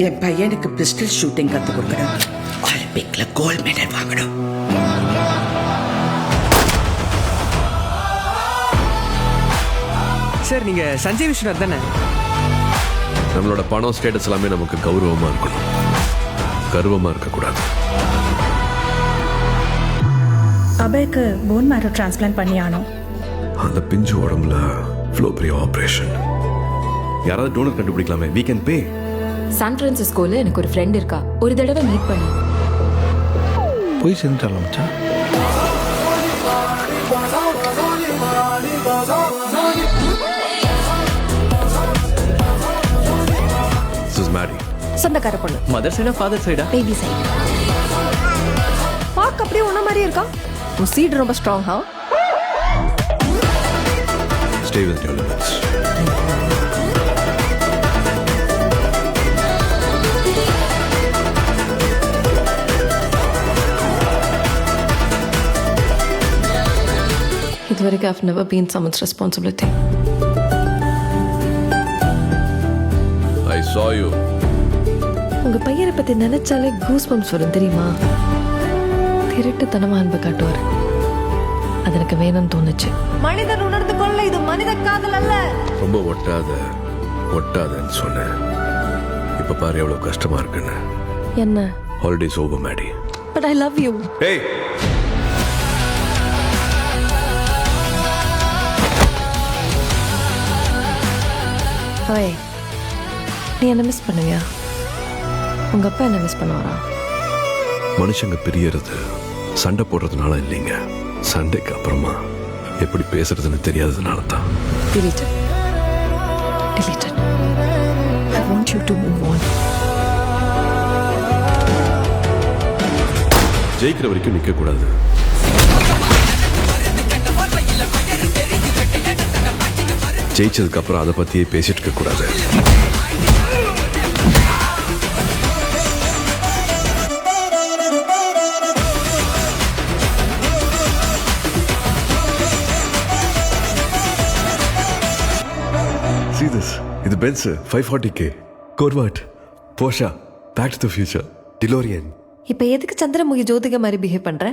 என் பையனுக்கு pistol shooting கத்து கொடுக்கணும். ஒலிம்பிக்ல கோல்ட் மெடல் வாங்கணும். சார் நீங்க சஞ்சய் விஸ்வநாத் தானே? நம்மளோட பணம் ஸ்டேட்டஸ் எல்லாமே நமக்கு கௌரவமா இருக்கணும், கர்வமா இருக்கக்கூடாது. அபய்க்கு போன் மேரோ டிரான்ஸ்பிளான்ட் பண்ணி ஆனோம். அந்த பிஞ்சு உடம்புல ஃப்ளோ பெரிய ஆப்ரேஷன். யாராவது டோனர் கண்டுபிடிக்கலாமே. we can pay. சான் பிரான்சிஸ்கோல எனக்கு ஒரு ஃப்ரெண்ட் இருக்கா. ஒரு தடவை மீட் பண்ணி போய் சேர்ந்துட்டாலும் மச்சான். This is Maddie. சொந்தக்கார பொண்ணு. மதர் சைடா ஃபாதர் சைடா? Baby side. பார்க்க அப்படியே உன்ன மாதிரி இருக்கா. உன் சீட் ரொம்ப ஸ்ட்ராங். ஹா? Stay with your limits. இதுவரைக்கும் I've never been someone's responsibility. I saw you. உங்க பையனை பத்தி நினைச்சாலே கூஸ் பம்ப்ஸ் வரும் தெரியுமா? திருட்டுத்தனமா அன்பு காட்டுவார். அது எனக்கு வேணும்னு தோணுச்சு. மனிதன் உணர்ந்து கொள்ள இது மனித காதல் அல்ல. ரொம்ப ஒட்டாதன்னு சொன்னேன். இப்ப பாரு எவ்வளவு கஷ்டமா இருக்குன்னு. என்ன? Holidays over Maddy. But I love you. ஏய், ஓய், நீ என்ன மிஸ் பண்ணுவியா? உங்க அப்பா என்ன மிஸ் பண்ணுவாரா? மனுஷங்க பிரியறது சண்டை போடுறதுனால இல்லைங்க, சண்டைக்கு அப்புறமா எப்படி பேசுறதுன்னு தெரியாததுனால தான். Delete it. I want you to move on. ஜெயிக்கிற வரைக்கும் நிக்க கூடாது. ஜெயிச்சதுக்கு அப்புறம் அதை பத்தியே பேசிட்டு இருக்க கூடாது. See this. இது Benz 540K, Corvette, Porsche, back to the future, DeLorean. இப்ப எதுக்கு சந்திரமுகி ஜோதிகா மாதிரி பிஹேவ் பண்ற?